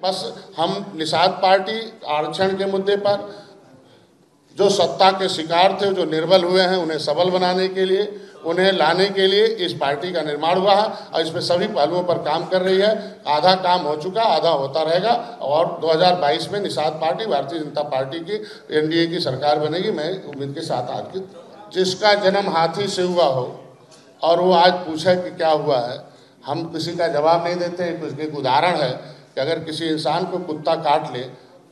बस हम निषाद पार्टी आरक्षण के मुद्दे पर जो सत्ता के शिकार थे, जो निर्बल हुए हैं, उन्हें सबल बनाने के लिए, उन्हें लाने के लिए इस पार्टी का निर्माण हुआ है और इसमें सभी पहलुओं पर काम कर रही है। आधा काम हो चुका, आधा होता रहेगा और 2022 में निषाद पार्टी भारतीय जनता पार्टी की एनडीए की सरकार बनेगी। मैं उम्मीद के साथ आपकी, जिसका जन्म हाथी से हुआ हो और वो आज पूछे कि क्या हुआ है, हम किसी का जवाब नहीं देते। एक उदाहरण है कि अगर किसी इंसान को कुत्ता काट ले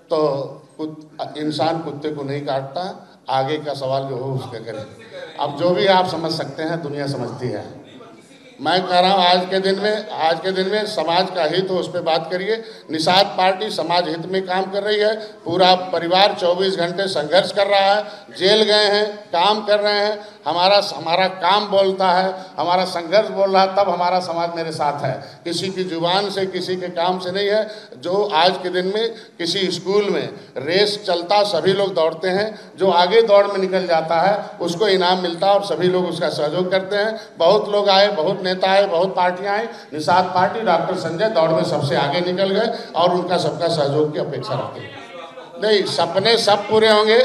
तो इंसान कुत्ते को नहीं काटता, आगे का सवाल जो हो उसके करें। अब जो भी आप समझ सकते हैं दुनिया समझती है। मैं कह रहा हूँ आज के दिन में समाज का हित हो उस पर बात करिए। निषाद पार्टी समाज हित में काम कर रही है। पूरा परिवार 24 घंटे संघर्ष कर रहा है, जेल गए हैं, काम कर रहे हैं। हमारा काम बोलता है, हमारा संघर्ष बोल रहा है, तब हमारा समाज मेरे साथ है। किसी की जुबान से, किसी के काम से नहीं है। जो आज के दिन में किसी स्कूल में रेस चलता, सभी लोग दौड़ते हैं, जो आगे दौड़ में निकल जाता है उसको इनाम मिलता है और सभी लोग उसका सहयोग करते हैं। बहुत लोग आए, बहुत नेता आए, बहुत पार्टियां आई। निषाद पार्टी डॉक्टर संजय दौड़ में सबसे आगे निकल गए और उनका सबका सहयोग की अपेक्षा रखते हैं। नहीं, सपने सब पूरे होंगे,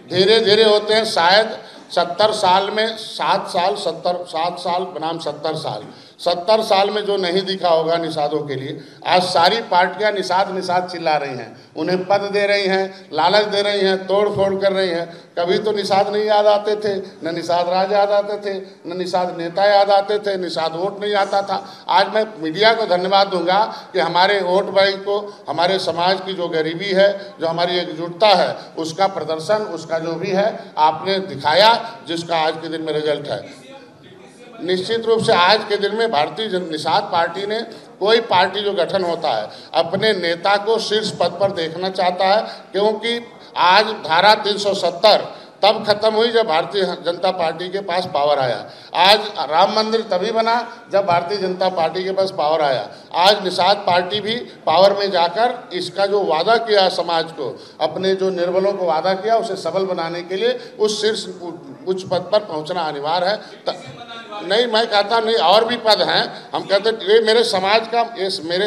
धीरे धीरे होते हैं। शायद 70 साल में 7 साल बनाम 70 साल में जो नहीं दिखा होगा निषादों के लिए, आज सारी पार्टियां निषाद चिल्ला रही हैं, उन्हें पद दे रही हैं, लालच दे रही हैं, तोड़ फोड़ कर रही हैं। कभी तो निषाद नहीं याद आते थे, न निषाद राज याद आते थे, न निषाद नेता याद आते थे, निषाद वोट नहीं आता था। आज मैं मीडिया को धन्यवाद दूंगा कि हमारे वोट बैंक को, हमारे समाज की जो गरीबी है, जो हमारी एकजुटता है, उसका प्रदर्शन, उसका जो भी है आपने दिखाया, जिसका आज के दिन में रिजल्ट है। निश्चित रूप से आज के दिन में भारतीय निषाद पार्टी ने, कोई पार्टी जो गठन होता है अपने नेता को शीर्ष पद पर देखना चाहता है, क्योंकि आज धारा 370 तब खत्म हुई जब भारतीय जनता पार्टी के पास पावर आया। आज राम मंदिर तभी बना जब भारतीय जनता पार्टी के पास पावर आया। आज निषाद पार्टी भी पावर में जाकर इसका जो वादा किया समाज को, अपने जो निर्बलों को वादा किया, उसे सबल बनाने के लिए उस शीर्ष उच्च पद पर पहुंचना अनिवार्य है। नहीं, मैं कहता नहीं, और भी पद हैं। हम कहते ये मेरे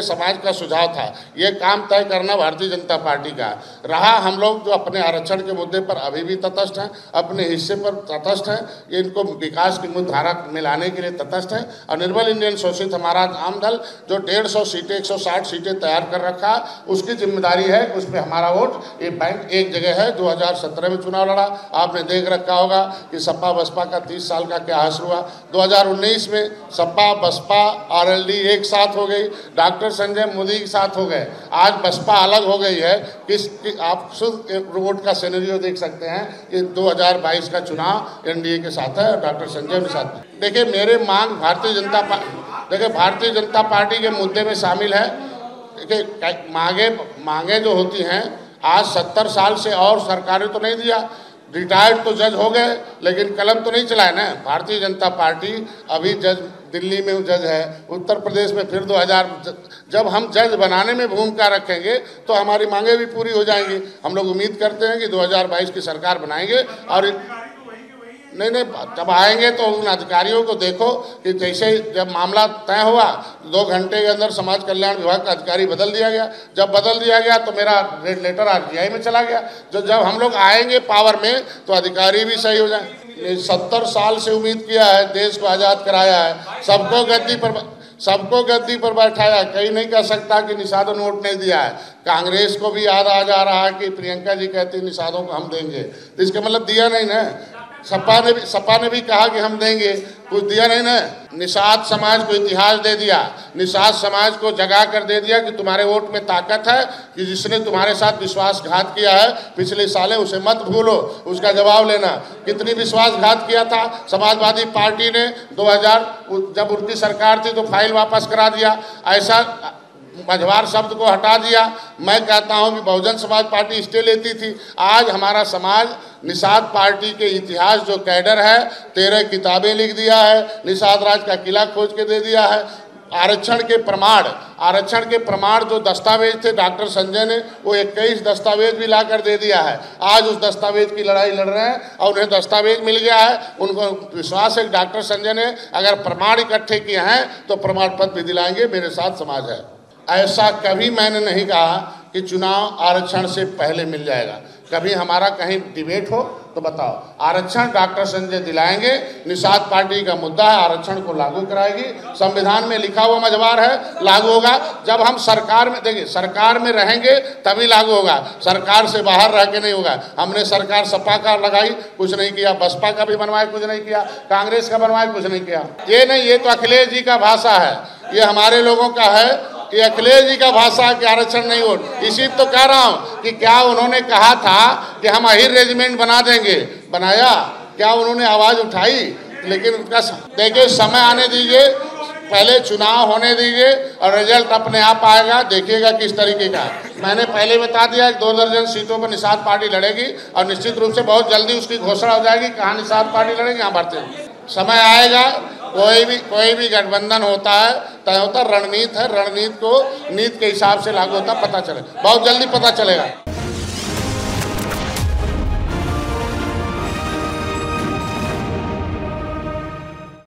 समाज का सुझाव था। ये काम तय करना भारतीय जनता पार्टी का रहा। हम लोग जो अपने आरक्षण के मुद्दे पर अभी भी तटस्थ हैं, अपने हिस्से पर तटस्थ हैं, इनको विकास की मुख्यधारा में लाने के लिए तटस्थ हैं। और निर्बल इंडियन शोषित हमारा आम दल जो 150 सीटें, 160 सीटें तैयार कर रखा, उसकी जिम्मेदारी है, उस पर हमारा वोट। ये बैंक एक जगह है। 2017 में चुनाव लड़ा, आपने देख रखा होगा कि सपा बसपा का 30 साल का क्या हासिल हुआ। 2019 में सपा बसपा आरएलडी एक साथ हो गई, डॉक्टर संजय मोदी के साथ हो गए। आज बसपा अलग हो गई है। आप शुद्ध वोट का सिनेरियो देख सकते हैं कि 2022 का चुनाव एनडीए के साथ है, डॉक्टर संजय के साथ। देखिए, मेरे मांग भारतीय जनता पार्टी के मुद्दे में शामिल है। देखिए, मांगे जो होती हैं, आज 70 साल से और सरकारें तो नहीं दिया। रिटायर्ड तो जज हो गए, लेकिन कलम तो नहीं चलाए ना। भारतीय जनता पार्टी अभी जज, दिल्ली में जज है, उत्तर प्रदेश में फिर 2000, जब हम जज बनाने में भूमिका रखेंगे तो हमारी मांगे भी पूरी हो जाएंगी। हम लोग उम्मीद करते हैं कि 2022 की सरकार बनाएंगे। और नहीं, जब आएंगे तो उन अधिकारियों को देखो कि जैसे जब मामला तय हुआ 2 घंटे के अंदर समाज कल्याण विभाग का अधिकारी बदल दिया गया। जब बदल दिया गया तो मेरा रेड लेटर आरटीआई में चला गया। जब हम लोग आएंगे पावर में तो अधिकारी भी सही हो जाए। 70 साल से उम्मीद किया है, देश को आज़ाद कराया है, सबको गद्दी पर बैठाया। कहीं नहीं कह सकता कि निषादों ने वोट नहीं दिया है। कांग्रेस को भी याद आ जा रहा है कि प्रियंका जी कहती निषादों को हम देंगे, तो इसका मतलब दिया नहीं ना। सपा ने भी कहा कि हम देंगे, कुछ दिया नहीं ना। निषाद समाज को इतिहास दे दिया, निषाद समाज को जगा कर दे दिया कि तुम्हारे वोट में ताकत है, कि जिसने तुम्हारे साथ विश्वासघात किया है पिछले सालें उसे मत भूलो, उसका जवाब लेना। कितनी विश्वासघात किया था समाजवादी पार्टी ने। 2000 जब उनकी सरकार थी तो फाइल वापस करा दिया, ऐसा मझवार शब्द को हटा दिया। मैं कहता हूं कि बहुजन समाज पार्टी स्टे लेती थी। आज हमारा समाज निषाद पार्टी के इतिहास जो कैडर है, 13 किताबें लिख दिया है, निषाद राज का किला खोज के दे दिया है। आरक्षण के प्रमाण जो दस्तावेज थे डॉक्टर संजय ने, वो 21 दस्तावेज भी ला कर दे दिया है। आज उस दस्तावेज की लड़ाई लड़ रहे हैं और उन्हें दस्तावेज मिल गया है। उनको विश्वास है कि डॉक्टर संजय ने अगर प्रमाण इकट्ठे किए हैं तो प्रमाण पत्र भी दिलाएंगे। मेरे साथ समाज है। ऐसा कभी मैंने नहीं कहा कि चुनाव आरक्षण से पहले मिल जाएगा। कभी हमारा कहीं डिबेट हो तो बताओ। आरक्षण डॉक्टर संजय दिलाएंगे। निषाद पार्टी का मुद्दा है, आरक्षण को लागू कराएगी। संविधान में लिखा हुआ मजबार है, लागू होगा। जब हम सरकार में, देखिए, सरकार में रहेंगे तभी लागू होगा, सरकार से बाहर रह के नहीं होगा। हमने सरकार सपा का लगाई, कुछ नहीं किया। बसपा का भी बनवाए, कुछ नहीं किया। कांग्रेस का बनवाए, कुछ नहीं किया। ये नहीं, ये तो अखिलेश जी का भाषा है, ये हमारे लोगों का है। ये अखिलेश जी का भाषा कि आरक्षण नहीं हो। इसी तो कह रहा हूं कि क्या उन्होंने कहा था कि हम अहिर रेजिमेंट बना देंगे, बनाया? क्या उन्होंने आवाज उठाई? लेकिन उनका देखिए, समय आने दीजिए, पहले चुनाव होने दीजिए और रिजल्ट अपने आप आएगा, देखिएगा किस तरीके का। मैंने पहले बता दिया कि 2 दर्जन सीटों पर निषाद पार्टी लड़ेगी और निश्चित रूप से बहुत जल्दी उसकी घोषणा हो जाएगी कहाँ निषाद पार्टी लड़ेगी, कहाँ भारतीय। समय आएगा, कोई भी गठबंधन होता है, तय होता, रणनीति है, रणनीति को नीति के हिसाब से लागू होता, पता चले, बहुत जल्दी पता चलेगा।